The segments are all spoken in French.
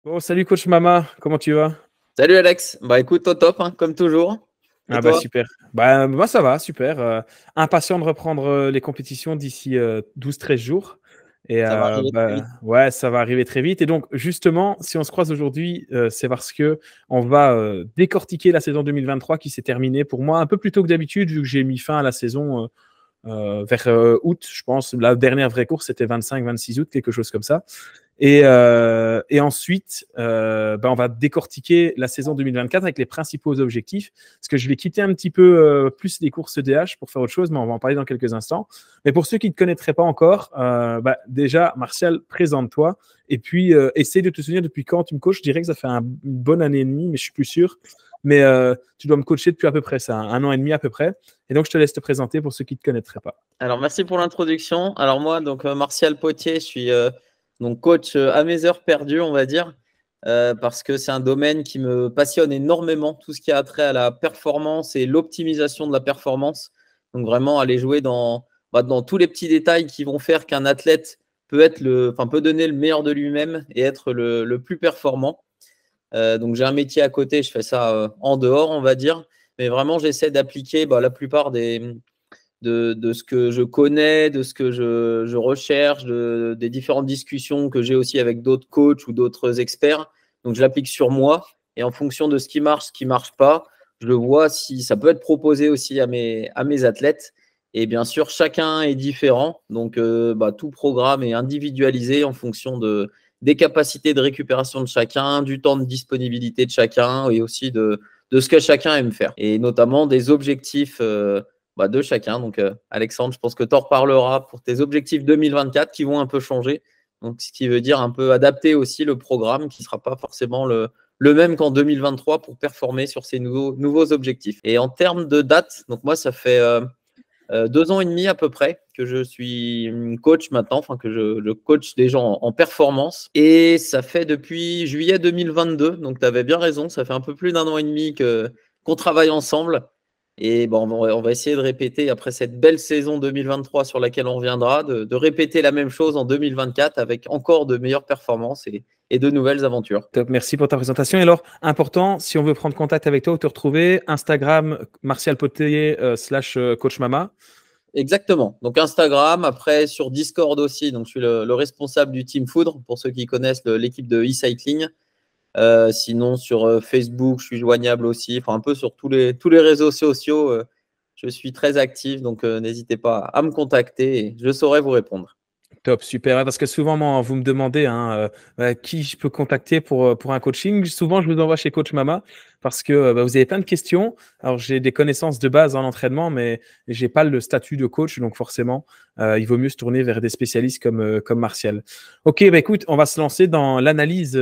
Bon, salut coach Mama, comment tu vas? Salut Alex, bah écoute au top hein, comme toujours. Et Ah bah toi? super. Bah, moi ça va, super. Impatient de reprendre les compétitions d'ici 12-13 jours. Et Ça va arriver très bah, vite. ouais, ça va arriver très vite. Et donc justement, si on se croise aujourd'hui, c'est parce que on va décortiquer la saison 2023 qui s'est terminée pour moi un peu plus tôt que d'habitude, vu que j'ai mis fin à la saison vers août, je pense. La dernière vraie course, c'était 25-26 août, quelque chose comme ça. Et ensuite, on va décortiquer la saison 2024 avec les principaux objectifs. Parce que je vais quitter un petit peu plus les courses EDH pour faire autre chose, mais on va en parler dans quelques instants. Mais pour ceux qui ne te connaîtraient pas encore, déjà, Martial, présente-toi. Et puis, essaye de te souvenir depuis quand tu me coaches. Je dirais que ça fait une bonne année et demie, mais je suis plus sûr. Mais tu dois me coacher depuis à peu près ça, un an et demi à peu près. Et donc, je te laisse te présenter pour ceux qui ne te connaîtraient pas. Alors merci pour l'introduction. Alors moi, donc Martial Potier, je suis donc coach à mes heures perdues, on va dire, parce que c'est un domaine qui me passionne énormément, tout ce qui a trait à la performance et l'optimisation de la performance. Donc vraiment aller jouer dans tous les petits détails qui vont faire qu'un athlète peut donner le meilleur de lui-même et être le plus performant. Donc j'ai un métier à côté, je fais ça en dehors, on va dire, mais vraiment j'essaie d'appliquer la plupart de ce que je connais, de ce que je recherche, des différentes discussions que j'ai aussi avec d'autres coachs ou d'autres experts. Donc je l'applique sur moi et en fonction de ce qui marche pas, je le vois si ça peut être proposé aussi à mes athlètes. Et bien sûr, chacun est différent, donc tout programme est individualisé en fonction des capacités de récupération de chacun, du temps de disponibilité de chacun et aussi de ce que chacun aime faire. Et notamment des objectifs de chacun. Donc, Alexandre, je pense que tu en reparleras pour tes objectifs 2024 qui vont un peu changer. Donc, ce qui veut dire un peu adapter aussi le programme qui ne sera pas forcément le même qu'en 2023 pour performer sur ces nouveaux objectifs. Et en termes de date, donc moi, ça fait 2 ans et demi à peu près que je suis coach maintenant, enfin que je coach des gens en performance. Et ça fait depuis juillet 2022, donc tu avais bien raison, ça fait un peu plus d'un an et demi qu'on travaille ensemble. Et bon, on va essayer de répéter, après cette belle saison 2023 sur laquelle on reviendra, de répéter la même chose en 2024 avec encore de meilleures performances et de nouvelles aventures. Top, merci pour ta présentation. Et alors, important, si on veut prendre contact avec toi ou te retrouver, Instagram, Martial Potier / Coach Mama. Exactement. Donc Instagram, après sur Discord aussi. Donc je suis le responsable du Team Foudre pour ceux qui connaissent l'équipe de e-cycling. Sinon sur Facebook, je suis joignable aussi. Enfin un peu sur tous les réseaux sociaux. Je suis très actif, donc n'hésitez pas à me contacter et je saurai vous répondre. Top, super. Parce que souvent, moi, vous me demandez qui je peux contacter pour un coaching. Souvent, je vous envoie chez Coach Mama parce que vous avez plein de questions. Alors, j'ai des connaissances de base en entraînement, mais je n'ai pas le statut de coach. Donc, forcément, il vaut mieux se tourner vers des spécialistes comme Martial. OK, écoute, on va se lancer dans l'analyse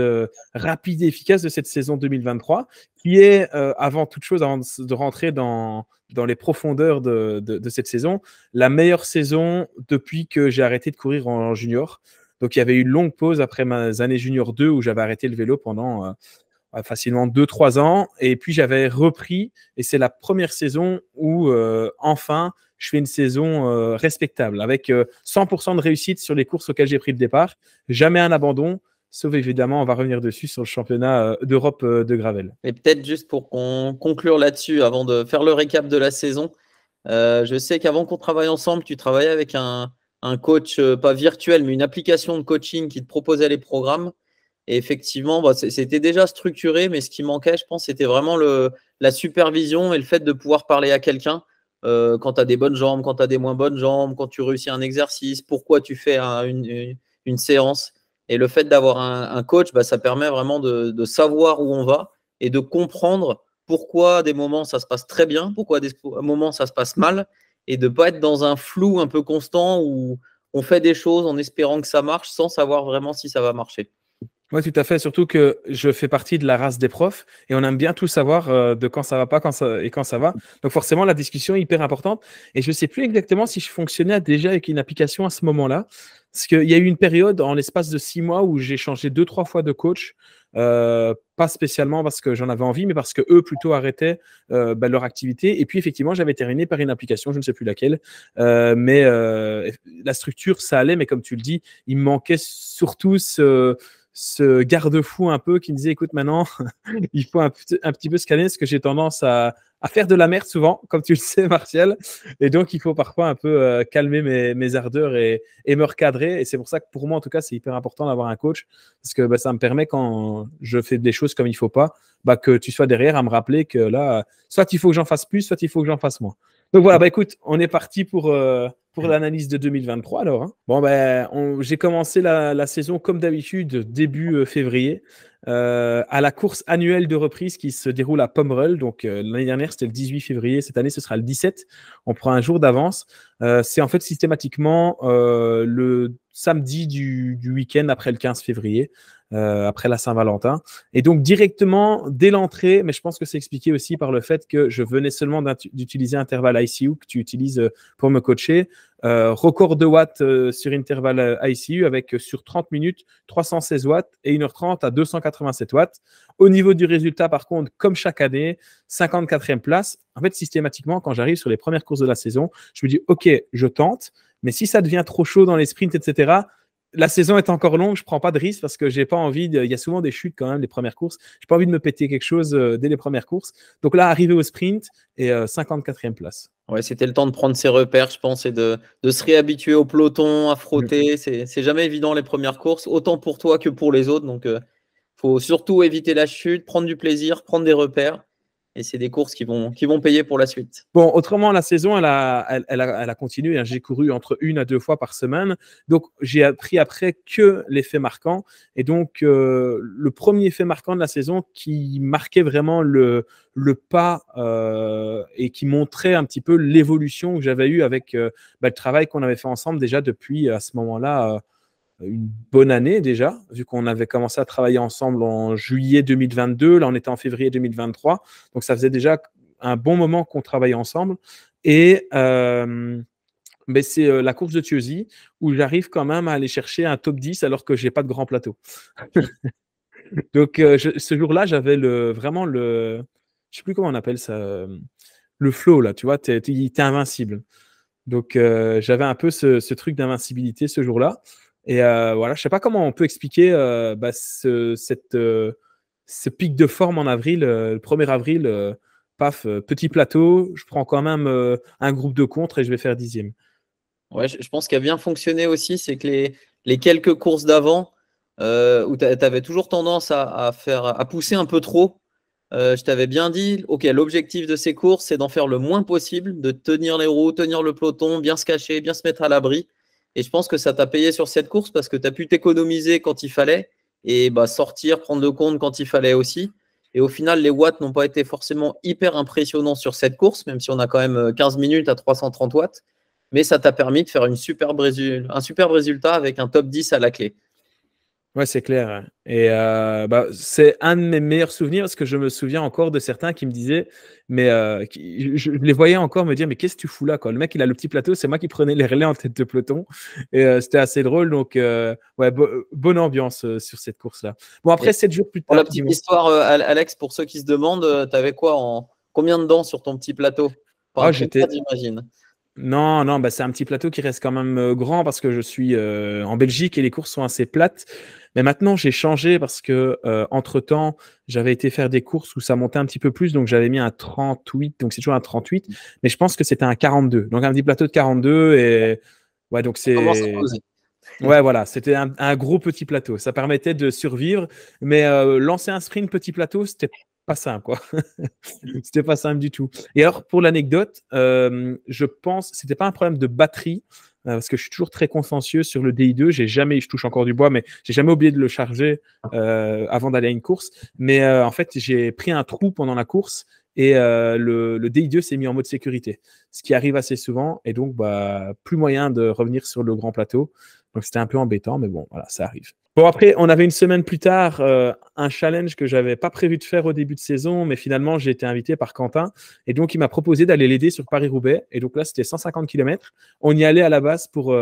rapide et efficace de cette saison 2023 qui est, avant toute chose, avant de rentrer dans les profondeurs de cette saison, la meilleure saison depuis que j'ai arrêté de courir en junior. Donc, il y avait eu une longue pause après mes années junior 2 où j'avais arrêté le vélo pendant facilement 2-3 ans. Et puis, j'avais repris et c'est la première saison où, enfin, je fais une saison respectable avec 100% de réussite sur les courses auxquelles j'ai pris le départ. Jamais un abandon. Sauf évidemment, on va revenir dessus sur le championnat d'Europe de Gravel. Et peut-être juste pour conclure là-dessus, avant de faire le récap de la saison, je sais qu'avant qu'on travaille ensemble, tu travaillais avec un coach, pas virtuel, mais une application de coaching qui te proposait les programmes. Et effectivement, c'était déjà structuré, mais ce qui manquait, je pense, c'était vraiment la supervision et le fait de pouvoir parler à quelqu'un quand tu as des bonnes jambes, quand tu as des moins bonnes jambes, quand tu réussis un exercice, pourquoi tu fais une séance. Et le fait d'avoir un coach, ça permet vraiment de savoir où on va et de comprendre pourquoi à des moments ça se passe très bien, pourquoi à des moments ça se passe mal, et de ne pas être dans un flou un peu constant où on fait des choses en espérant que ça marche sans savoir vraiment si ça va marcher. Oui, tout à fait. Surtout que je fais partie de la race des profs et on aime bien tout savoir de quand ça va pas et quand ça va. Donc forcément, la discussion est hyper importante. Et je ne sais plus exactement si je fonctionnais déjà avec une application à ce moment-là. Parce qu'il y a eu une période en l'espace de 6 mois où j'ai changé 2-3 fois de coach. Pas spécialement parce que j'en avais envie, mais parce que eux plutôt arrêtaient leur activité. Et puis effectivement, j'avais terminé par une application, je ne sais plus laquelle. Mais la structure, ça allait. Mais comme tu le dis, il me manquait surtout ce garde-fou un peu qui me disait, écoute, maintenant, il faut un petit peu se calmer parce que j'ai tendance à faire de la merde souvent, comme tu le sais, Martial. Et donc, il faut parfois un peu calmer mes ardeurs et me recadrer. Et c'est pour ça que pour moi, en tout cas, c'est hyper important d'avoir un coach parce que ça me permet, quand je fais des choses comme il ne faut pas, que tu sois derrière à me rappeler que là, soit il faut que j'en fasse plus, soit il faut que j'en fasse moins. Donc voilà, écoute, on est parti pour l'analyse de 2023 alors. Hein. Bon, j'ai commencé la saison comme d'habitude début février à la course annuelle de reprise qui se déroule à Pomerol. Donc l'année dernière, c'était le 18 février. Cette année, ce sera le 17. On prend un jour d'avance. C'est en fait systématiquement le samedi du week-end après le 15 février. Après la Saint-Valentin. Et donc, directement, dès l'entrée, mais je pense que c'est expliqué aussi par le fait que je venais seulement d'utiliser intervalle ICU que tu utilises pour me coacher. Record de watts sur intervalle ICU avec sur 30 minutes, 316 watts et 1h30 à 287 watts. Au niveau du résultat, par contre, comme chaque année, 54e place. En fait, systématiquement, quand j'arrive sur les premières courses de la saison, je me dis, OK, je tente, mais si ça devient trop chaud dans les sprints, etc., la saison est encore longue, je ne prends pas de risque parce que j'ai pas envie il y a souvent des chutes quand même, les premières courses. Je n'ai pas envie de me péter quelque chose dès les premières courses. Donc là, arrivé au sprint et 54e place. Ouais, c'était le temps de prendre ses repères, je pense, et de se réhabituer au peloton, à frotter. C'est jamais évident les premières courses, autant pour toi que pour les autres. Donc, faut surtout éviter la chute, prendre du plaisir, prendre des repères. Et c'est des courses qui vont payer pour la suite. Bon, autrement, la saison, elle a continué. Hein. J'ai couru entre 1 à 2 fois par semaine. Donc, j'ai appris après que les faits marquants. Et donc, le premier fait marquant de la saison qui marquait vraiment le pas et qui montrait un petit peu l'évolution que j'avais eue avec le travail qu'on avait fait ensemble déjà depuis à ce moment-là. Une bonne année déjà, vu qu'on avait commencé à travailler ensemble en juillet 2022. Là, on était en février 2023. Donc, ça faisait déjà un bon moment qu'on travaillait ensemble. Et c'est la course de Thieuzy où j'arrive quand même à aller chercher un top 10 alors que je n'ai pas de grand plateau. Donc, ce jour-là, j'avais vraiment je ne sais plus comment on appelle ça, le flow, là, tu vois, tu es invincible. Donc, j'avais un peu ce truc d'invincibilité ce jour-là. Et voilà, je ne sais pas comment on peut expliquer ce pic de forme en avril, le 1er avril, petit plateau, je prends quand même un groupe de contre et je vais faire 10e. Ouais, je pense qu'il a bien fonctionné aussi, c'est que les quelques courses d'avant, où tu avais toujours tendance à pousser un peu trop, je t'avais bien dit, OK, l'objectif de ces courses, c'est d'en faire le moins possible, de tenir les roues, tenir le peloton, bien se cacher, bien se mettre à l'abri. Et je pense que ça t'a payé sur cette course parce que tu as pu t'économiser quand il fallait et sortir, prendre le compte quand il fallait aussi. Et au final, les watts n'ont pas été forcément hyper impressionnants sur cette course, même si on a quand même 15 minutes à 330 watts. Mais ça t'a permis de faire un superbe résultat avec un top 10 à la clé. Ouais, c'est clair. Et c'est un de mes meilleurs souvenirs parce que je me souviens encore de certains qui me disaient, mais je les voyais encore me dire, mais qu'est-ce que tu fous là, quoi? Le mec, il a le petit plateau, c'est moi qui prenais les relais en tête de peloton. Et c'était assez drôle. Donc, bonne ambiance sur cette course-là. Bon, après, 7 jours plus tard. Pour la petite histoire, Alex, pour ceux qui se demandent, tu avais quoi combien de dents sur ton petit plateau? J'imagine. Non, c'est un petit plateau qui reste quand même grand parce que je suis en Belgique et les courses sont assez plates. Mais maintenant, j'ai changé parce que entre-temps, j'avais été faire des courses où ça montait un petit peu plus. Donc, j'avais mis un 38. Donc, c'est toujours un 38. Mais je pense que c'était un 42. Donc, un petit plateau de 42. Et ouais, donc c'est. Ouais, voilà. C'était un gros petit plateau. Ça permettait de survivre. Mais lancer un sprint petit plateau, c'était pas simple, quoi. C'était pas simple du tout. Et alors, pour l'anecdote, je pense, c'était pas un problème de batterie, parce que je suis toujours très consciencieux sur le DI2. Je touche encore du bois, mais j'ai jamais oublié de le charger avant d'aller à une course. Mais en fait, j'ai pris un trou pendant la course et le DI2 s'est mis en mode sécurité, ce qui arrive assez souvent. Et donc, plus moyen de revenir sur le grand plateau. Donc, c'était un peu embêtant, mais bon, voilà, ça arrive. Bon, après, on avait une semaine plus tard un challenge que je n'avais pas prévu de faire au début de saison, mais finalement, j'ai été invité par Quentin. Et donc, il m'a proposé d'aller l'aider sur Paris-Roubaix. Et donc là, c'était 150 km. On y allait à la base pour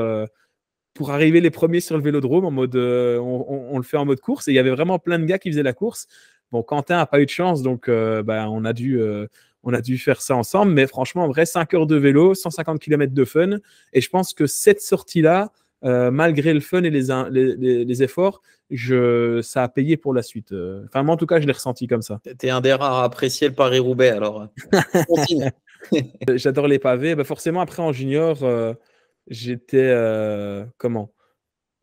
arriver les premiers sur le vélodrome en mode on le fait en mode course. Et il y avait vraiment plein de gars qui faisaient la course. Bon, Quentin n'a pas eu de chance, donc on a dû faire ça ensemble. Mais franchement, en vrai, 5 heures de vélo, 150 km de fun. Et je pense que cette sortie-là, malgré le fun et les efforts, ça a payé pour la suite. Enfin, moi, en tout cas, je l'ai ressenti comme ça. Tu es un des rares à apprécier le Paris-Roubaix, alors continue. J'adore les pavés. Bah, forcément, après, en junior, j'étais… comment?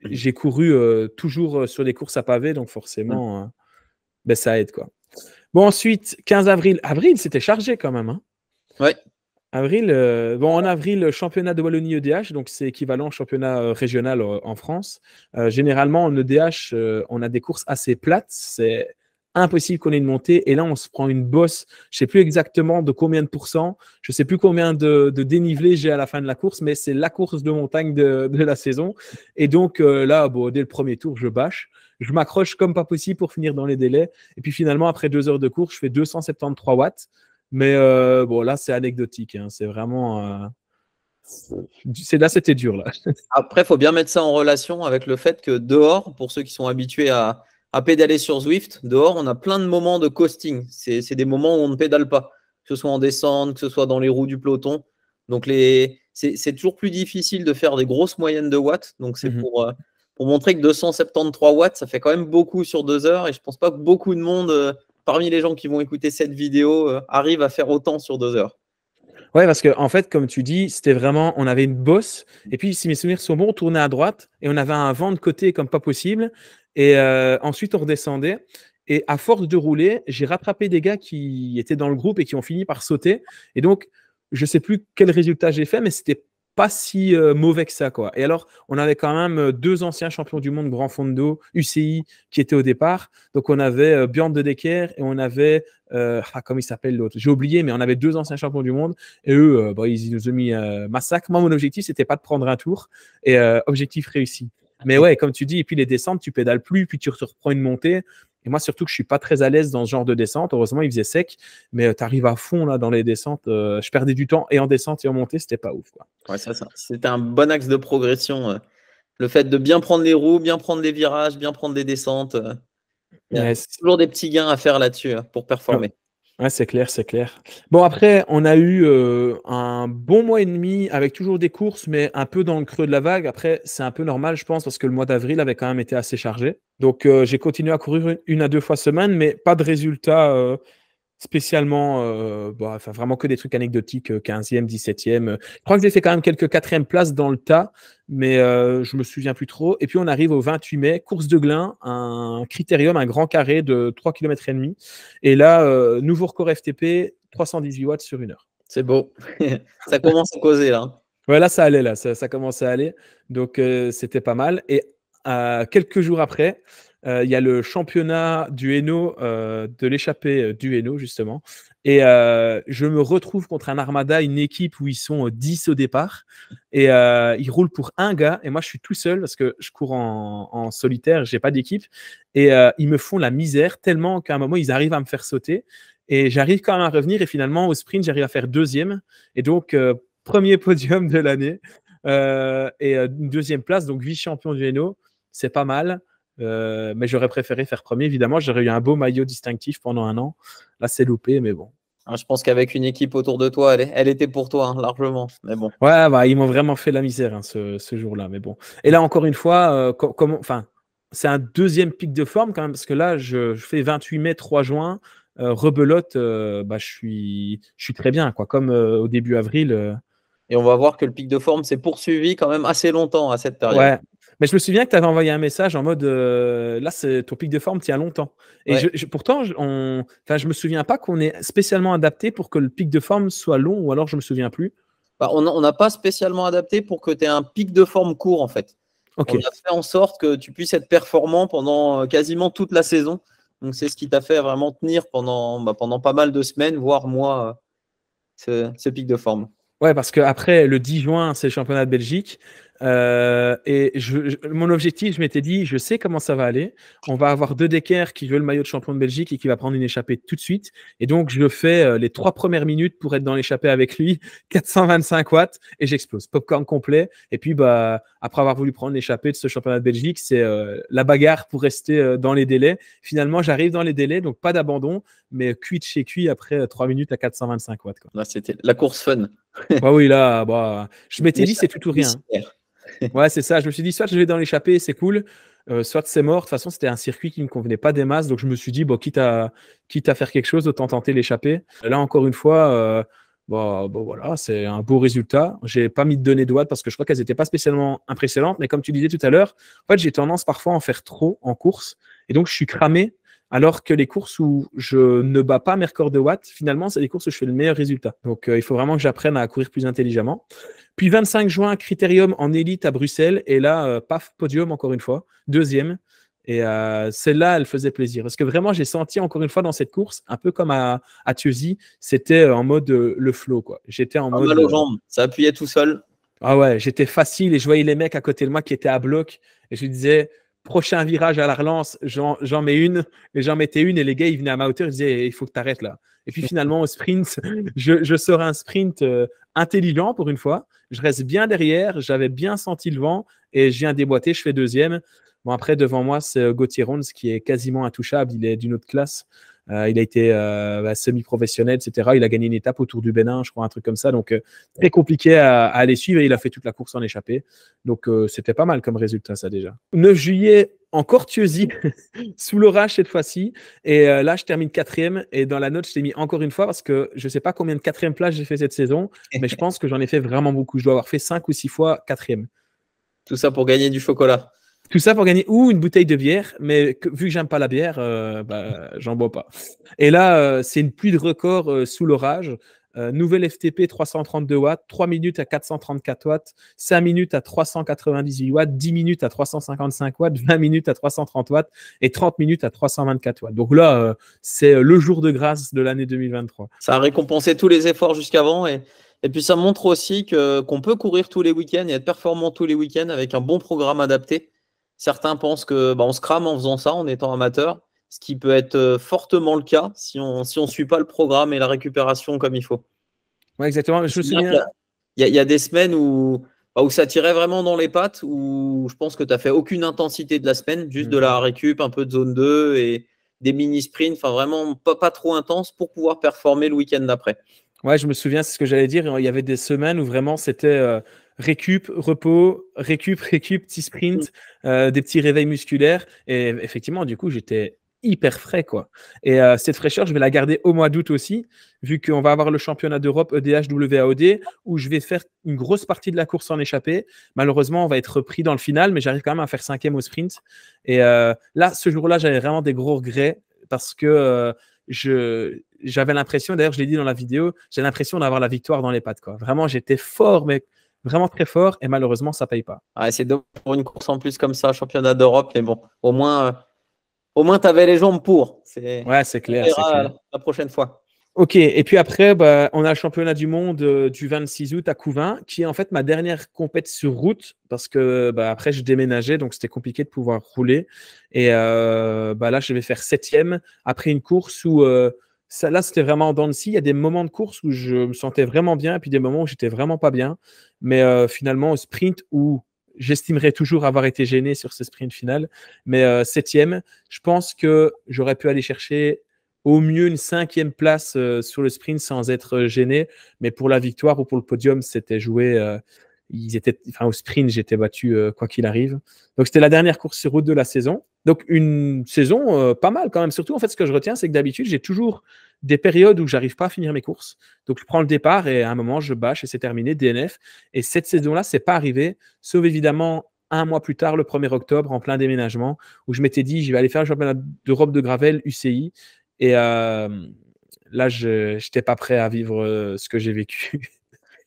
J'ai couru toujours sur les courses à pavés, donc forcément, ben, ça aide, quoi. Bon, ensuite, 15 avril. Avril, c'était chargé quand même. Hein. Ouais. Avril, en avril, championnat de Wallonie EDH, donc c'est équivalent au championnat régional en France. Généralement, en EDH, on a des courses assez plates. C'est impossible qu'on ait une montée. Et là, on se prend une bosse. Je ne sais plus exactement de combien de pourcents. Je ne sais plus combien de dénivelé j'ai à la fin de la course, mais c'est la course de montagne de la saison. Et donc là, bon, dès le premier tour, je bâche. Je m'accroche comme pas possible pour finir dans les délais. Et puis finalement, après 2 heures de course, je fais 273 watts. Mais bon, là, c'est anecdotique. Hein. C'est vraiment. Là, c'était dur. Là. Après, il faut bien mettre ça en relation avec le fait que dehors, pour ceux qui sont habitués à pédaler sur Zwift, dehors, on a plein de moments de coasting. C'est des moments où on ne pédale pas, que ce soit en descente, que ce soit dans les roues du peloton. Donc, c'est toujours plus difficile de faire des grosses moyennes de watts. Donc, c'est pour montrer que 273 watts, ça fait quand même beaucoup sur 2 heures. Et je ne pense pas que beaucoup de monde, parmi les gens qui vont écouter cette vidéo, arrive à faire autant sur 2 heures. Ouais, parce qu'en fait, comme tu dis, c'était vraiment, on avait une bosse, et puis si mes souvenirs sont bons, on tournait à droite, et on avait un vent de côté comme pas possible, et ensuite on redescendait, et à force de rouler, j'ai rattrapé des gars qui étaient dans le groupe et qui ont fini par sauter, et donc, je sais plus quel résultat j'ai fait, mais c'était pas si mauvais que ça, quoi. Et alors, on avait quand même 2 anciens champions du monde Grand Fondo, UCI, qui étaient au départ. Donc, on avait Björn de Decker et on avait, comment il s'appelle l'autre? J'ai oublié, mais on avait 2 anciens champions du monde. Et eux, ils nous ont mis massacre. Moi, mon objectif, c'était pas de prendre un tour. Et objectif réussi. Mais ouais, comme tu dis, et puis les descentes, tu pédales plus, puis tu te reprends une montée. Et moi, surtout que je suis pas très à l'aise dans ce genre de descente. Heureusement, il faisait sec, mais tu arrives à fond là dans les descentes. Je perdais du temps et en descente et en montée, c'était pas ouf, quoi. Ouais, ça. C'était un bon axe de progression. Le fait de bien prendre les roues, bien prendre les virages, bien prendre les descentes. Il y a toujours des petits gains à faire là-dessus pour performer. Ouais, c'est clair, c'est clair. Bon, après, on a eu un bon mois et demi avec toujours des courses, mais un peu dans le creux de la vague. Après, c'est un peu normal, je pense, parce que le mois d'avril avait quand même été assez chargé. Donc, j'ai continué à courir 1 à 2 fois semaine, mais pas de résultats spécialement, enfin, vraiment que des trucs anecdotiques, 15e, 17e. Je crois que j'ai fait quand même quelques 4e places dans le tas, mais je me souviens plus trop. Et puis on arrive au 28 mai, course de Glin, un critérium, un grand carré de 3 km et demi. Et là, nouveau record FTP, 318 watts sur 1 heure. C'est beau. Ça commence à causer là. Ouais, là, ça allait, là, ça commençait à aller. Donc, c'était pas mal. Et quelques jours après, il y a le championnat du Hainaut, de l'échappée du Hainaut, justement. Et je me retrouve contre un Armada, une équipe où ils sont 10 au départ. Et ils roulent pour un gars. Et moi, je suis tout seul parce que je cours en solitaire, je n'ai pas d'équipe. Et ils me font la misère tellement qu'à un moment, ils arrivent à me faire sauter. Et j'arrive quand même à revenir. Et finalement, au sprint, j'arrive à faire 2e. Et donc, premier podium de l'année. Et une 2e place, donc vice-champion du Hainaut. C'est pas mal. Mais j'aurais préféré faire premier. Évidemment, j'aurais eu un beau maillot distinctif pendant 1 an. Là, c'est loupé, mais bon. Je pense qu'avec une équipe autour de toi, elle était pour toi, hein, largement. Mais bon. Ouais, bah, ils m'ont vraiment fait la misère hein, ce jour-là. Mais bon. Et là, encore une fois, c'est un 2e pic de forme quand même, parce que là, je fais 28 mai, 3 juin. Rebelote, je suis très bien, quoi. Comme au début avril. Et on va voir que le pic de forme s'est poursuivi quand même assez longtemps à cette période. Ouais. Mais je me souviens que tu avais envoyé un message en mode là, ton pic de forme tient longtemps. Et ouais. Pourtant, je me souviens pas qu'on est spécialement adapté pour que le pic de forme soit long, ou alors je me souviens plus. On n'a pas spécialement adapté pour que tu aies un pic de forme court, en fait. Okay. On a fait en sorte que tu puisses être performant pendant quasiment toute la saison. Donc, c'est ce qui t'a fait vraiment tenir pendant pas mal de semaines, voire mois, ce pic de forme. Ouais, parce qu'après, le 10 juin, c'est le championnat de Belgique. Et mon objectif, je m'étais dit, je sais comment ça va aller. On va avoir De Decker qui veut le maillot de champion de Belgique et qui va prendre une échappée tout de suite. Et donc, je fais les 3 premières minutes pour être dans l'échappée avec lui, 425 watts, et j'explose. Popcorn complet. Et puis, après avoir voulu prendre l'échappée de ce championnat de Belgique, c'est la bagarre pour rester dans les délais. Finalement, j'arrive dans les délais, donc pas d'abandon, mais cuit de chez cuit après 3 minutes à 425 watts. Quoi. Là, c'était la course fun. Oui, là, je m'étais dit, c'est tout ou rien. Ouais, c'est ça. Je me suis dit, soit je vais dans l'échappée, c'est cool, soit c'est mort. De toute façon, c'était un circuit qui ne me convenait pas des masses. Donc, je me suis dit, bon, quitte à faire quelque chose, autant tenter l'échappée. Là, encore une fois, bon, voilà, c'est un beau résultat. J'ai pas mis de données de watts parce que je crois qu'elles n'étaient pas spécialement impressionnantes. Mais comme tu disais tout à l'heure, en fait, j'ai tendance parfois à en faire trop en course. Et donc, je suis cramé. Alors que les courses où je ne bats pas mes records de watts, finalement, c'est les courses où je fais le meilleur résultat. Donc, il faut vraiment que j'apprenne à courir plus intelligemment. Puis 25 juin, Critérium en élite à Bruxelles. Et là, paf, podium encore une fois, deuxième. Et celle-là, elle faisait plaisir. Parce que vraiment, j'ai senti encore une fois dans cette course, un peu comme à Thieuzy, c'était en mode le flow, quoi. J'étais en mode. Mal aux jambes, ça appuyait tout seul. Ah ouais, j'étais facile et je voyais les mecs à côté de moi qui étaient à bloc. Et je lui disais, prochain virage à la relance, j'en mets une. Et j'en mettais une et les gars, ils venaient à ma hauteur, ils disaient, il faut que tu arrêtes là. Et puis finalement, au sprint, je sors un sprint intelligent pour une fois. Je reste bien derrière, j'avais bien senti le vent et je viens déboîter, je fais deuxième. Bon, après, devant moi, c'est Gauthier Rons qui est quasiment intouchable. Il est d'une autre classe. Il a été semi-professionnel, etc. Il a gagné une étape autour du Bénin, je crois, un truc comme ça. Donc, très compliqué à aller suivre. Et il a fait toute la course en échappée. Donc, c'était pas mal comme résultat, ça déjà. 9 juillet, encore Thieuzy, sous l'orage cette fois-ci. Et là, je termine quatrième. Et dans la note, je t'ai mis encore une fois parce que je ne sais pas combien de quatrième places j'ai fait cette saison, mais je pense que j'en ai fait vraiment beaucoup. Je dois avoir fait 5 ou 6 fois quatrième. Tout ça pour gagner du chocolat. Tout ça pour gagner ou une bouteille de bière, mais vu que j'aime pas la bière, j'en bois pas. Et là, c'est une pluie de records sous l'orage. Nouvelle FTP 332 watts, 3 minutes à 434 watts, 5 minutes à 398 watts, 10 minutes à 355 watts, 20 minutes à 330 watts et 30 minutes à 324 watts. Donc là, c'est le jour de grâce de l'année 2023. Ça a récompensé tous les efforts jusqu'avant et puis ça montre aussi qu'on peut courir tous les week-ends et être performant tous les week-ends avec un bon programme adapté. Certains pensent que on se crame en faisant ça, en étant amateur, ce qui peut être fortement le cas si on suit pas le programme et la récupération comme il faut. Ouais, exactement. Je me souviens. Il y a des semaines où ça tirait vraiment dans les pattes, où je pense que tu n'as fait aucune intensité de la semaine, juste de la récup, un peu de zone 2 et des mini-sprints, enfin vraiment pas trop intense pour pouvoir performer le week-end d'après. Ouais, je me souviens, c'est ce que j'allais dire. Il y avait des semaines où vraiment c'était récup, repos, récup, petit sprint, des petits réveils musculaires. Et effectivement, du coup, j'étais hyper frais, quoi. Et cette fraîcheur, je vais la garder au mois d'août aussi, vu qu'on va avoir le championnat d'Europe EDH WAOD, où je vais faire une grosse partie de la course en échappée. Malheureusement, on va être repris dans le final, mais j'arrive quand même à faire 5e au sprint. Et là, ce jour-là, j'avais vraiment des gros regrets parce que j'avais l'impression, d'ailleurs, je l'ai dit dans la vidéo, j'ai l'impression d'avoir la victoire dans les pattes, quoi. Vraiment, j'étais fort, mais vraiment très fort, et malheureusement, ça paye pas. Ouais, c'est dommage pour une course en plus comme ça, championnat d'Europe, mais bon, au moins tu avais les jambes pour. Ouais, c'est clair. On verra la prochaine fois. Ok, et puis après, on a le championnat du monde du 26 août à Couvain, qui est en fait ma dernière compète sur route, parce que après, je déménageais, donc c'était compliqué de pouvoir rouler. Et là, je vais faire 7e après une course où là, c'était vraiment en dents de scie. Il y a des moments de course où je me sentais vraiment bien, et puis des moments où j'étais vraiment pas bien. Mais finalement, au sprint où j'estimerais toujours avoir été gêné sur ce sprint final, mais 7e, je pense que j'aurais pu aller chercher au mieux une 5e place sur le sprint sans être gêné. Mais pour la victoire ou pour le podium, c'était joué. Au sprint, j'étais battu quoi qu'il arrive. Donc, c'était la dernière course sur route de la saison. Donc, une saison pas mal quand même. Surtout, en fait, ce que je retiens, c'est que d'habitude, j'ai toujours des périodes où j'arrive pas à finir mes courses. Donc, je prends le départ et à un moment, je bâche et c'est terminé, DNF. Et cette saison-là, c'est pas arrivé, sauf évidemment un mois plus tard, le 1er octobre, en plein déménagement, où je m'étais dit, je vais aller faire le championnat d'Europe de Gravel UCI. Et là, je n'étais pas prêt à vivre ce que j'ai vécu.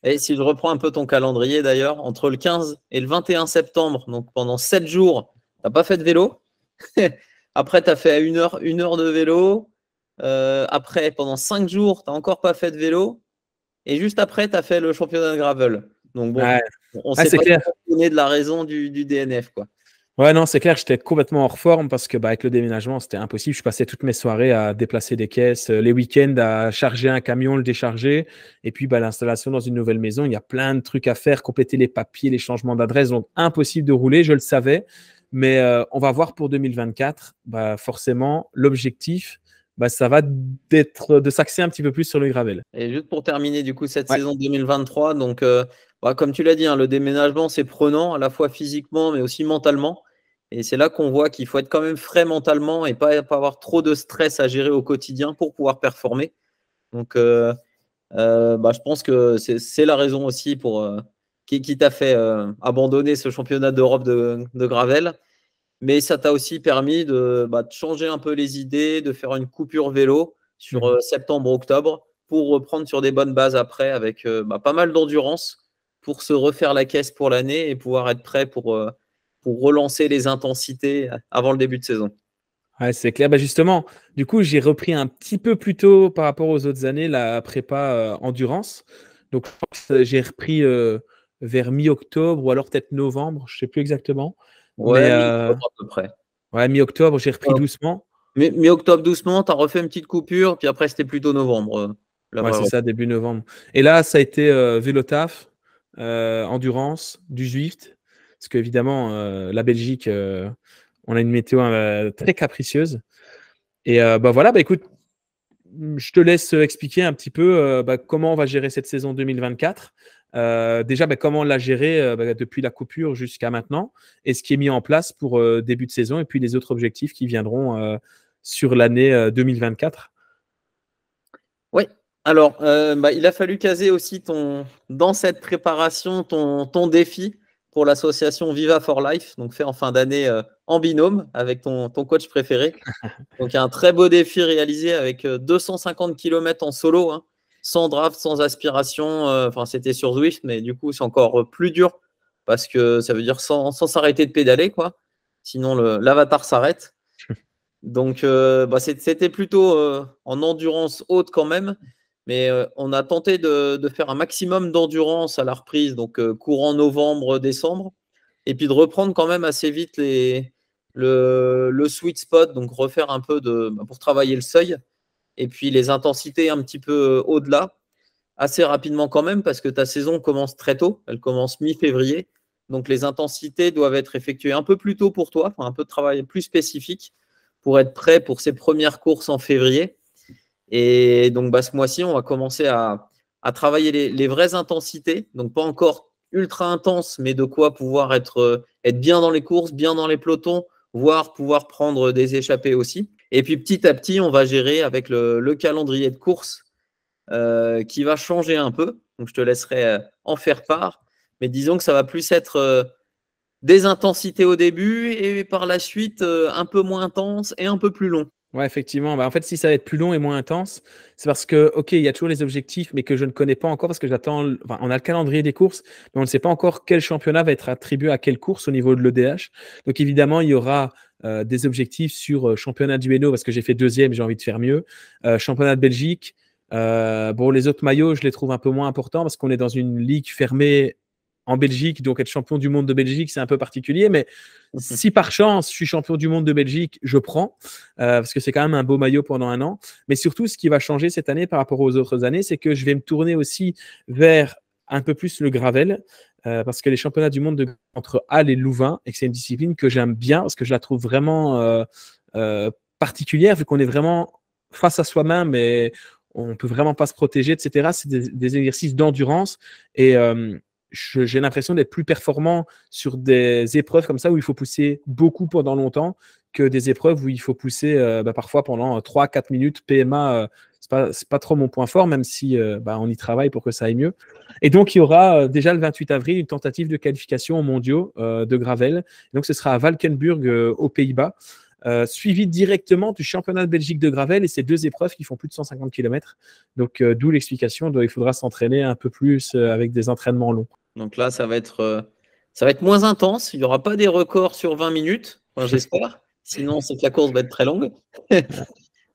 Et si je reprends un peu ton calendrier d'ailleurs, entre le 15 et le 21 septembre, donc pendant 7 jours, tu n'as pas fait de vélo. Après, tu as fait une heure de vélo. Après, pendant 5 jours, tu n'as encore pas fait de vélo. Et juste après, tu as fait le championnat de gravel. Donc bon, on ne s'est pas donné de la raison du DNF, quoi. Ouais, non, c'est clair, j'étais complètement hors forme parce que avec le déménagement, c'était impossible. Je passais toutes mes soirées à déplacer des caisses, les week-ends à charger un camion, le décharger. Et puis, l'installation dans une nouvelle maison, il y a plein de trucs à faire, compléter les papiers, les changements d'adresse. Donc, impossible de rouler, je le savais. Mais on va voir pour 2024. Forcément, l'objectif, ça va de s'axer un petit peu plus sur le gravel. Et juste pour terminer du coup cette Ouais. saison 2023, donc comme tu l'as dit, hein, le déménagement c'est prenant à la fois physiquement mais aussi mentalement. Et c'est là qu'on voit qu'il faut être quand même frais mentalement et pas avoir trop de stress à gérer au quotidien pour pouvoir performer. Donc je pense que c'est la raison aussi qui t'a fait abandonner ce championnat d'Europe de gravel. Mais ça t'a aussi permis de changer un peu les idées, de faire une coupure vélo sur septembre-octobre pour reprendre sur des bonnes bases après avec pas mal d'endurance pour se refaire la caisse pour l'année et pouvoir être prêt pour relancer les intensités avant le début de saison. Ouais, c'est clair. Justement, du coup, j'ai repris un petit peu plus tôt par rapport aux autres années la prépa endurance. Donc, je pense que j'ai repris vers mi-octobre ou alors peut-être novembre, je ne sais plus exactement. Ouais, Mais mi-octobre à peu près. ouais, mi-octobre, j'ai repris doucement. Mi-octobre doucement, tu as refait une petite coupure, puis après c'était plutôt novembre. Ouais, c'est ça, début novembre. Et là, ça a été vélo taf, endurance, du Zwift. Parce qu'évidemment, la Belgique, on a une météo très capricieuse. Et voilà, écoute, je te laisse expliquer un petit peu comment on va gérer cette saison 2024. Déjà, comment on l'a géré depuis la coupure jusqu'à maintenant et ce qui est mis en place pour début de saison et puis les autres objectifs qui viendront sur l'année 2024. Oui, alors il a fallu caser aussi dans cette préparation ton défi pour l'association Viva for Life, donc fait en fin d'année en binôme avec ton coach préféré. Donc, il y a un très beau défi réalisé avec 250 km en solo, hein, sans draft, sans aspiration. Enfin, c'était sur Zwift, mais du coup, c'est encore plus dur parce que ça veut dire sans s'arrêter de pédaler, quoi. Sinon, l'avatar s'arrête. Donc, c'était plutôt en endurance haute quand même. Mais on a tenté de faire un maximum d'endurance à la reprise, donc courant novembre, décembre. Et puis de reprendre quand même assez vite le sweet spot, donc refaire un peu pour travailler le seuil. Et puis les intensités un petit peu au-delà, assez rapidement quand même, parce que ta saison commence très tôt, elle commence mi-février. Donc les intensités doivent être effectuées un peu plus tôt pour toi, un peu de travail plus spécifique pour être prêt pour ces premières courses en février. Et donc ce mois-ci, on va commencer à travailler les vraies intensités, donc pas encore ultra intense, mais de quoi pouvoir être bien dans les courses, bien dans les pelotons, voire pouvoir prendre des échappées aussi. Et puis petit à petit, on va gérer avec le calendrier de course qui va changer un peu. Donc je te laisserai en faire part. Mais disons que ça va plus être des intensités au début et par la suite un peu moins intense et un peu plus long. Ouais, effectivement. En fait, si ça va être plus long et moins intense, c'est parce que, OK, il y a toujours les objectifs, mais que je ne connais pas encore parce que j'attends. Enfin, on a le calendrier des courses, mais on ne sait pas encore quel championnat va être attribué à quelle course au niveau de l'EDH. Donc, évidemment, il y aura des objectifs sur championnat du Hainaut parce que j'ai fait deuxième, j'ai envie de faire mieux. Championnat de Belgique. Les autres maillots, je les trouve un peu moins importants parce qu'on est dans une ligue fermée en Belgique, donc être champion du monde de Belgique, c'est un peu particulier, mais si par chance je suis champion du monde de Belgique, je prends, parce que c'est quand même un beau maillot pendant un an. Mais surtout, ce qui va changer cette année par rapport aux autres années, c'est que je vais me tourner aussi vers un peu plus le gravel, parce que les championnats du monde entre Halle et Louvain, et que c'est une discipline que j'aime bien, parce que je la trouve vraiment particulière, vu qu'on est vraiment face à soi-même et on ne peut vraiment pas se protéger, etc. C'est des exercices d'endurance et j'ai l'impression d'être plus performant sur des épreuves comme ça où il faut pousser beaucoup pendant longtemps que des épreuves où il faut pousser parfois pendant 3-4 minutes. PMA, c'est pas trop mon point fort, même si on y travaille pour que ça aille mieux. Et donc, il y aura déjà le 28 avril une tentative de qualification aux mondiaux de Gravel. Donc, ce sera à Valkenburg, aux Pays-Bas. Suivi directement du championnat de Belgique de Gravel et ces deux épreuves qui font plus de 150 km. Donc, d'où l'explication, il faudra s'entraîner un peu plus avec des entraînements longs. Donc là, ça va être moins intense. Il n'y aura pas des records sur 20 minutes, j'espère. Sinon, c'est que la course va être très longue.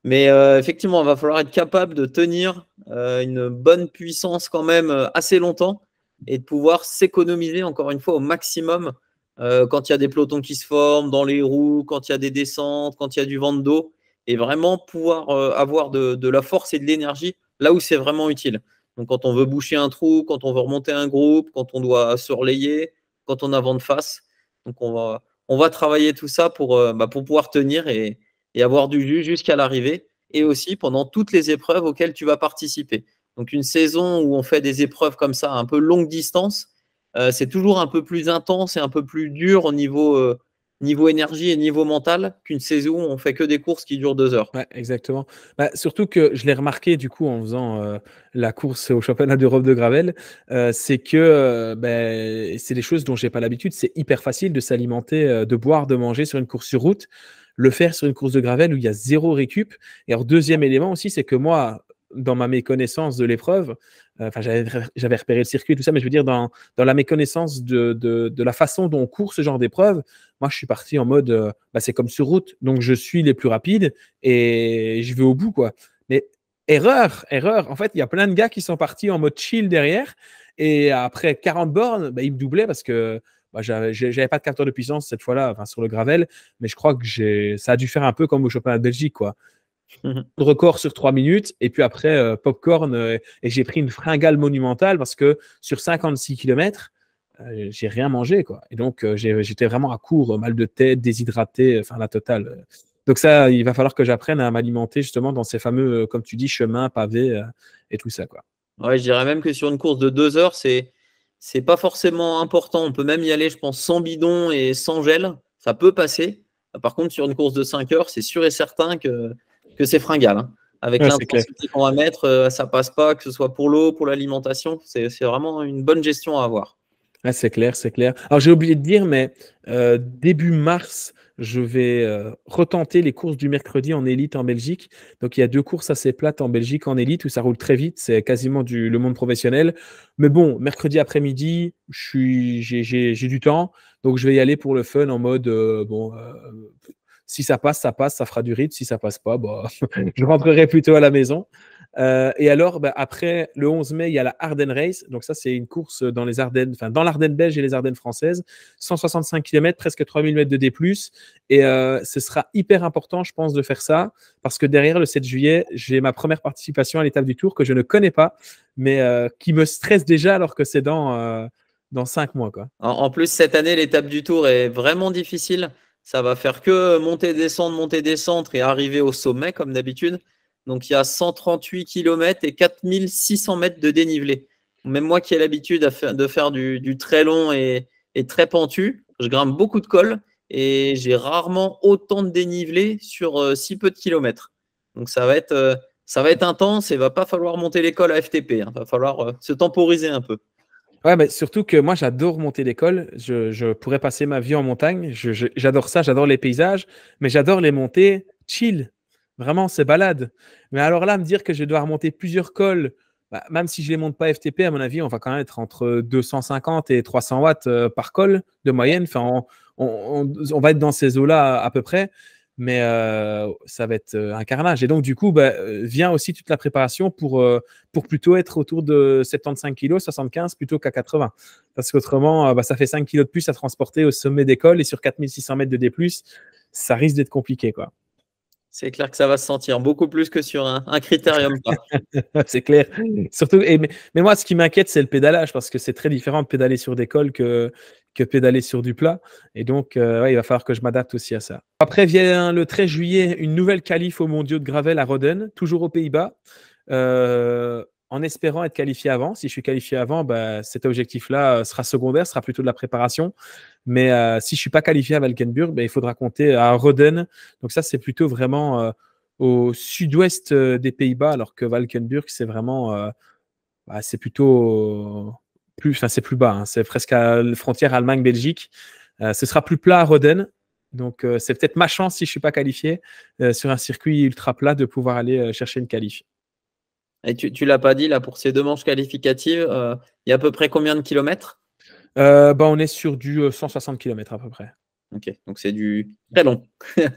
Mais effectivement, il va falloir être capable de tenir une bonne puissance quand même assez longtemps et de pouvoir s'économiser encore une fois au maximum quand il y a des pelotons qui se forment dans les roues, quand il y a des descentes, quand il y a du vent de dos, et vraiment pouvoir avoir de la force et de l'énergie là où c'est vraiment utile. Donc quand on veut boucher un trou, quand on veut remonter un groupe, quand on doit se relayer, quand on a vent de face. Donc on va travailler tout ça pour pouvoir tenir et avoir du jus jusqu'à l'arrivée. et aussi pendant toutes les épreuves auxquelles tu vas participer. Donc, une saison où on fait des épreuves comme ça, un peu longue distance, c'est toujours un peu plus intense et un peu plus dur au niveau énergie et niveau mental qu'une saison où on fait que des courses qui durent 2 heures. Ouais, exactement. Bah, surtout que je l'ai remarqué du coup en faisant la course au championnat d'Europe de gravel, c'est que c'est des choses dont j'ai pas l'habitude. C'est hyper facile de s'alimenter, de boire, de manger sur une course sur route. Le faire sur une course de gravel où il y a zéro récup. Et alors, deuxième élément aussi, c'est que moi, dans ma méconnaissance de l'épreuve, j'avais repéré le circuit, tout ça, mais je veux dire, dans la méconnaissance de la façon dont on court ce genre d'épreuve, moi, je suis parti en mode, c'est comme sur route, donc je suis les plus rapides et je vais au bout, quoi. Mais erreur. En fait, il y a plein de gars qui sont partis en mode chill derrière et après 40 bornes, ils me doublaient parce que j'avais pas de capteur de puissance cette fois-là, sur le gravel, mais je crois que ça a dû faire un peu comme au championnat de Belgique, quoi. Le record sur 3 minutes et puis après popcorn et j'ai pris une fringale monumentale parce que sur 56 km, j'ai rien mangé, quoi. Et donc, j'étais vraiment à court, mal de tête, déshydraté, enfin la totale. Donc ça, il va falloir que j'apprenne à m'alimenter justement dans ces fameux, comme tu dis, chemins, pavés et tout ça, quoi. Ouais, je dirais même que sur une course de 2 heures, c'est pas forcément important. On peut même y aller, je pense, sans bidon et sans gel. Ça peut passer. Par contre, sur une course de 5 heures, c'est sûr et certain que c'est fringale, hein. Avec Ouais, c'est clair. l'intensité qu'on va mettre, ça passe pas, que ce soit pour l'eau, pour l'alimentation. C'est vraiment une bonne gestion à avoir. Ouais, c'est clair, c'est clair. Alors, j'ai oublié de dire, mais début mars, je vais retenter les courses du mercredi en élite en Belgique. Donc, il y a 2 courses assez plates en Belgique en élite où ça roule très vite. C'est quasiment le monde professionnel. Mais bon, mercredi après-midi, j'ai du temps. Donc, je vais y aller pour le fun en mode, si ça passe, ça fera du rythme. Si ça passe pas, je rentrerai plutôt à la maison. Et alors, après le 11 mai, il y a la Ardennes Race. Donc ça, c'est une course dans les Ardennes, enfin dans l'Ardenne belge et les Ardennes françaises. 165 km, presque 3000 mètres de D+. Et ce sera hyper important, je pense, de faire ça parce que derrière, le 7 juillet, j'ai ma première participation à l'étape du Tour que je ne connais pas, mais qui me stresse déjà alors que c'est dans 5 mois, quoi. En plus, cette année, l'étape du Tour est vraiment difficile. Ça va faire que monter, descendre et arriver au sommet comme d'habitude. Donc, il y a 138 km et 4600 mètres de dénivelé. Même moi qui ai l'habitude de faire du très long et très pentu, je grimpe beaucoup de cols et j'ai rarement autant de dénivelé sur si peu de kilomètres. Donc, ça va être intense et il ne va pas falloir monter les cols à FTP. Il va falloir se temporiser un peu. Ouais, mais surtout que moi, j'adore monter l'école. Je pourrais passer ma vie en montagne. J'adore ça, j'adore les paysages, mais j'adore les montées chill. Vraiment, c'est balade. Mais alors là, me dire que je vais devoir monter plusieurs cols, même si je ne les monte pas FTP, à mon avis, on va quand même être entre 250 et 300 watts par col de moyenne. Enfin, on va être dans ces eaux-là à peu près, mais ça va être un carnage. Et donc, du coup, vient aussi toute la préparation pour plutôt être autour de 75 kg, 75 plutôt qu'à 80. Parce qu'autrement, ça fait 5 kg de plus à transporter au sommet des cols et sur 4600 mètres de D+, ça risque d'être compliqué, quoi. C'est clair que ça va se sentir beaucoup plus que sur un critérium. C'est clair. Surtout, mais moi, ce qui m'inquiète, c'est le pédalage parce que c'est très différent de pédaler sur des cols que pédaler sur du plat. Et donc, il va falloir que je m'adapte aussi à ça. Après vient le 13 juillet, une nouvelle qualif aux mondiaux de gravel à Roden, toujours aux Pays-Bas. En espérant être qualifié avant. Si je suis qualifié avant, cet objectif-là sera secondaire, sera plutôt de la préparation. Mais si je ne suis pas qualifié à Valkenburg, il faudra compter à Roden. Donc ça, c'est plutôt vraiment au sud-ouest des Pays-Bas, alors que Valkenburg, c'est vraiment c'est plutôt c'est plus bas. Hein. C'est presque à la frontière Allemagne-Belgique. Ce sera plus plat à Roden. Donc, c'est peut-être ma chance, si je ne suis pas qualifié, sur un circuit ultra plat, de pouvoir aller chercher une qualif. Et tu l'as pas dit, là, pour ces 2 manches qualificatives, il y a à peu près combien de kilomètres? On est sur du 160 km à peu près. Ok, donc c'est du très long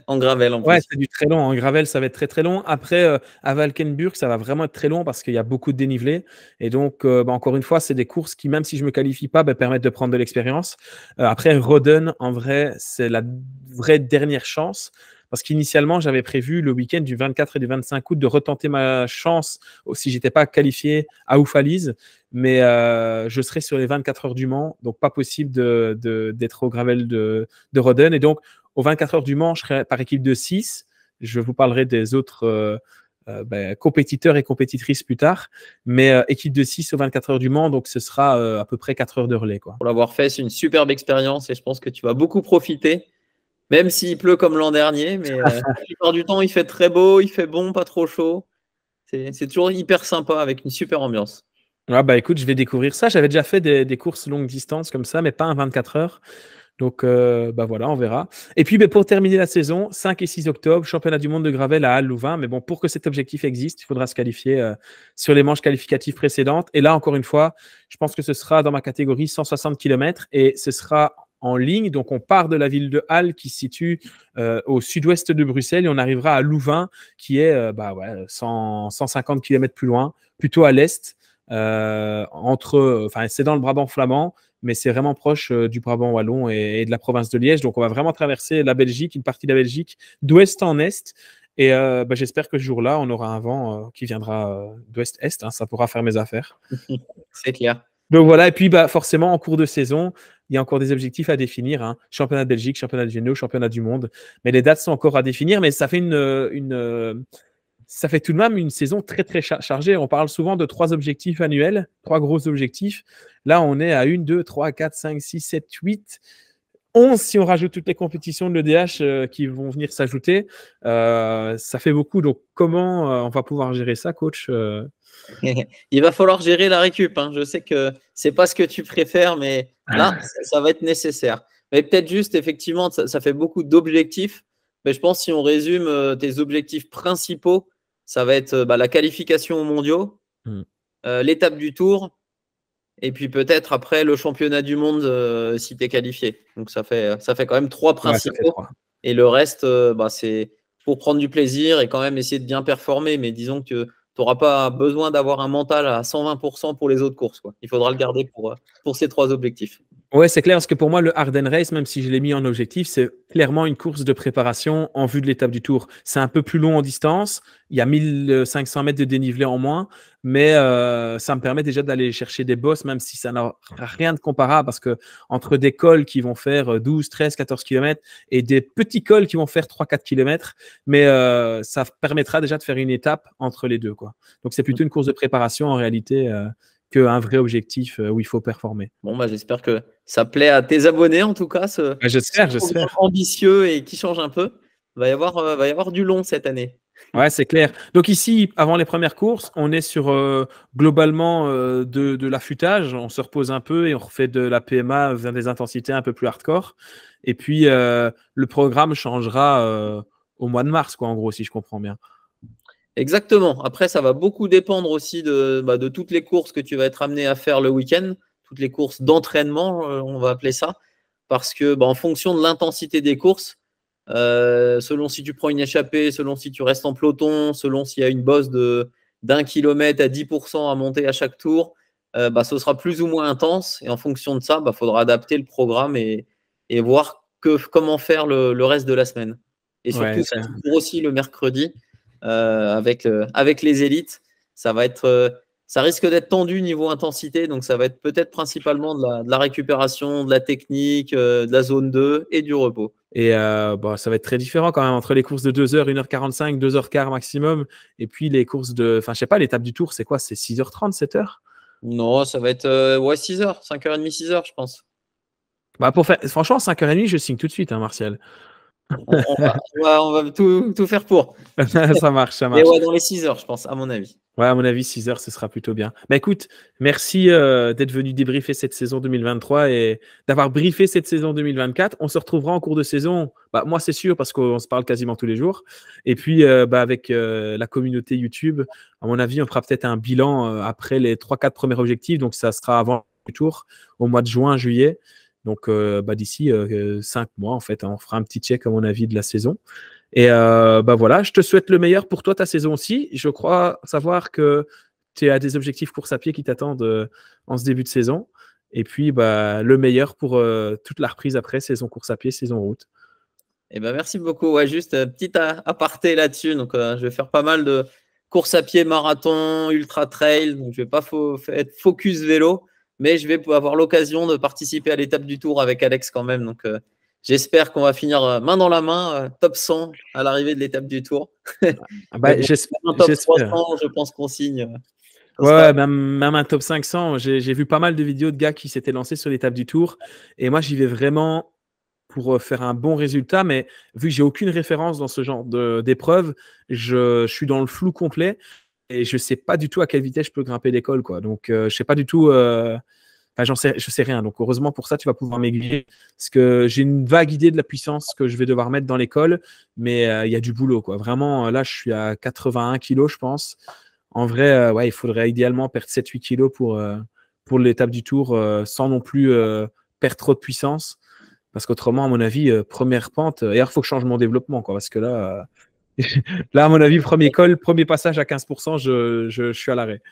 en gravel en plus. Ouais, c'est du très long. En gravel, ça va être très très long. Après, à Valkenburg, ça va vraiment être très long parce qu'il y a beaucoup de dénivelé. Et donc, encore une fois, c'est des courses qui, même si je ne me qualifie pas, permettent de prendre de l'expérience. Après, Roden, en vrai, c'est la vraie dernière chance. Parce qu'initialement, j'avais prévu le week-end du 24 et du 25 août de retenter ma chance si je n'étais pas qualifié à Oufalise. Mais je serai sur les 24 heures du Mans. Donc, pas possible d'être au gravel de Roden. Et donc, aux 24 heures du Mans, je serai par équipe de 6. Je vous parlerai des autres compétiteurs et compétitrices plus tard. Mais équipe de 6 aux 24 heures du Mans, donc ce sera à peu près 4 heures de relais, quoi. Pour l'avoir fait, c'est une superbe expérience et je pense que tu vas beaucoup profiter, même s'il pleut comme l'an dernier. Mais la plupart du temps, il fait très beau, il fait bon, pas trop chaud. C'est toujours hyper sympa avec une super ambiance. Écoute, je vais découvrir ça. J'avais déjà fait des courses longue distance comme ça, mais pas un 24 heures. Donc, voilà, on verra. Et puis, pour terminer la saison, 5 et 6 octobre, championnat du monde de gravel à Halle-Louvain. Mais bon, pour que cet objectif existe, il faudra se qualifier sur les manches qualificatives précédentes. Et là, encore une fois, je pense que ce sera dans ma catégorie 160 km et ce sera en ligne. Donc, on part de la ville de Halle qui se situe au sud-ouest de Bruxelles et on arrivera à Louvain qui est 150 km plus loin, plutôt à l'est. C'est dans le Brabant flamand, mais c'est vraiment proche du Brabant wallon et de la province de Liège. Donc, on va vraiment traverser la Belgique, une partie de la Belgique, d'ouest en est. Et j'espère que ce jour-là, on aura un vent qui viendra d'ouest-est. Ça pourra faire mes affaires. C'est clair. Donc voilà, et puis forcément, en cours de saison, il y a encore des objectifs à définir. Championnat de Belgique, championnat de Géno, championnat du monde. Mais les dates sont encore à définir, mais ça fait ça fait tout de même une saison très, très chargée. On parle souvent de 3 objectifs annuels, 3 gros objectifs. Là, on est à 1, 2, 3, 4, 5, 6, 7, 8, 11 si on rajoute toutes les compétitions de l'EDH qui vont venir s'ajouter. Ça fait beaucoup. Donc, comment on va pouvoir gérer ça, coach? Il va falloir gérer la récup. Je sais que c'est pas ce que tu préfères, mais là, ça va être nécessaire. Mais peut-être juste, effectivement, ça fait beaucoup d'objectifs. Mais je pense si on résume tes objectifs principaux, ça va être la qualification aux mondiaux, l'étape du Tour, et puis peut-être après le championnat du monde si tu es qualifié. Donc ça fait quand même 3 principaux. Ouais, et le reste, c'est pour prendre du plaisir et quand même essayer de bien performer. Mais disons que tu n'auras pas besoin d'avoir un mental à 120% pour les autres courses, quoi. Il faudra le garder pour ces 3 objectifs. Ouais, c'est clair, parce que pour moi, le Ardennes Race, même si je l'ai mis en objectif, c'est clairement une course de préparation en vue de l'étape du Tour. C'est un peu plus long en distance, il y a 1500 mètres de dénivelé en moins, mais ça me permet déjà d'aller chercher des bosses, même si ça n'a rien de comparable, parce que entre des cols qui vont faire 12, 13, 14 km et des petits cols qui vont faire 3-4 km, mais ça permettra déjà de faire une étape entre les deux, quoi. Donc, c'est plutôt une course de préparation en réalité qu'un vrai objectif où il faut performer. Bon, j'espère que ça plaît à tes abonnés, en tout cas. J'espère. Ambitieux et qui change un peu. Il va y avoir du long cette année. Ouais, c'est clair. Donc ici, avant les premières courses, on est sur globalement de l'affûtage. On se repose un peu et on refait de la PMA vers des intensités un peu plus hardcore. Et puis, le programme changera au mois de mars, quoi, en gros, si je comprends bien. Exactement. Après, ça va beaucoup dépendre aussi de toutes les courses que tu vas être amené à faire le week-end, toutes les courses d'entraînement, on va appeler ça, parce que en fonction de l'intensité des courses, selon si tu prends une échappée, selon si tu restes en peloton, selon s'il y a une bosse d'1 km à 10% à monter à chaque tour, ce sera plus ou moins intense. Et en fonction de ça, faudra adapter le programme et voir comment faire le reste de la semaine. Et surtout, ça court aussi le mercredi. Avec les élites, ça risque d'être tendu niveau intensité, donc ça va être peut-être principalement de la récupération, de la technique, de la zone 2 et du repos. Et ça va être très différent quand même entre les courses de 2h, 1h45, 2h15 maximum, et puis les courses de, je sais pas, l'étape du Tour, c'est quoi? C'est 6h30, 7h? Non, ça va être 6h, 5h30, 6h, je pense. Franchement, 5h30, je signe tout de suite, Martial. On va tout faire pour. Ça marche. Mais ouais, dans les 6 heures, je pense, à mon avis. Ouais, à mon avis, 6 heures, ce sera plutôt bien. Écoute, merci d'être venu débriefer cette saison 2023 et d'avoir briefé cette saison 2024. On se retrouvera en cours de saison. Moi, c'est sûr, parce qu'on se parle quasiment tous les jours. Et puis, avec la communauté YouTube, à mon avis, on fera peut-être un bilan après les 3-4 premiers objectifs. Donc, ça sera avant le tour, au mois de juin, juillet. Donc, d'ici 5 mois, en fait, on fera un petit check, à mon avis, de la saison. Et voilà, je te souhaite le meilleur pour toi, ta saison aussi. Je crois savoir que tu as des objectifs course à pied qui t'attendent en ce début de saison. Et puis, le meilleur pour toute la reprise après, saison course à pied, saison route. Merci beaucoup. Ouais, juste petit aparté là-dessus. Donc, je vais faire pas mal de course à pied, marathon, ultra trail. Donc, je ne vais pas être focus vélo, mais je vais avoir l'occasion de participer à l'étape du Tour avec Alex quand même. Donc, j'espère qu'on va finir main dans la main, top 100 à l'arrivée de l'étape du Tour. Mais Bah, bon, même un top j'espère. 300, je pense qu'on signe. Ça sera... Ouais, même un top 500. J'ai vu pas mal de vidéos de gars qui s'étaient lancés sur l'étape du Tour. Et moi, j'y vais vraiment pour faire un bon résultat. Mais vu que j'ai aucune référence dans ce genre d'épreuve, je suis dans le flou complet. Et je sais pas du tout à quelle vitesse je peux grimper l'école, quoi. Donc, je sais pas du tout. Enfin, je sais rien. Donc, heureusement pour ça, tu vas pouvoir m'aiguiller. Parce que j'ai une vague idée de la puissance que je vais devoir mettre dans l'école. Mais il y a du boulot, quoi. Vraiment, là, je suis à 81 kilos, je pense. En vrai, ouais, il faudrait idéalement perdre 7-8 kilos pour l'étape du Tour sans non plus perdre trop de puissance. Parce qu'autrement, à mon avis, première pente, et il faut que je change mon développement, quoi. Parce que là, là, à mon avis, premier col, premier passage à 15%, je suis à l'arrêt.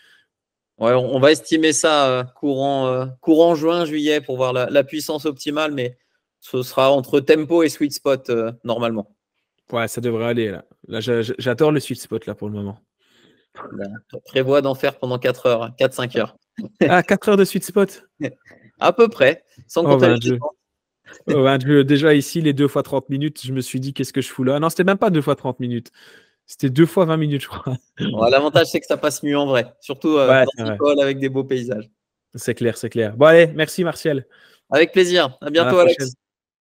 Ouais, on va estimer ça courant juin, juillet pour voir la puissance optimale, mais ce sera entre tempo et sweet spot normalement. Ouais, ça devrait aller, là. Là, j'adore le sweet spot, là, pour le moment. Ben, je prévois d'en faire pendant 4 heures, 4-5 heures. Ah, 4 heures de sweet spot? À peu près, sans Oh, compter ben, les Dieu. descentes. Oh, ben, Dieu. Déjà, ici, les 2 fois 30 minutes, je me suis dit, qu'est-ce que je fous là? Non, c'était même pas 2 fois 30 minutes. C'était 2 fois 20 minutes, je crois. Bon, l'avantage, c'est que ça passe mieux en vrai, surtout Ouais, dans c'est ces vrai. cols avec des beaux paysages. C'est clair, c'est clair. Bon, allez, merci, Martial. Avec plaisir. À À la bientôt, prochaine. Alex.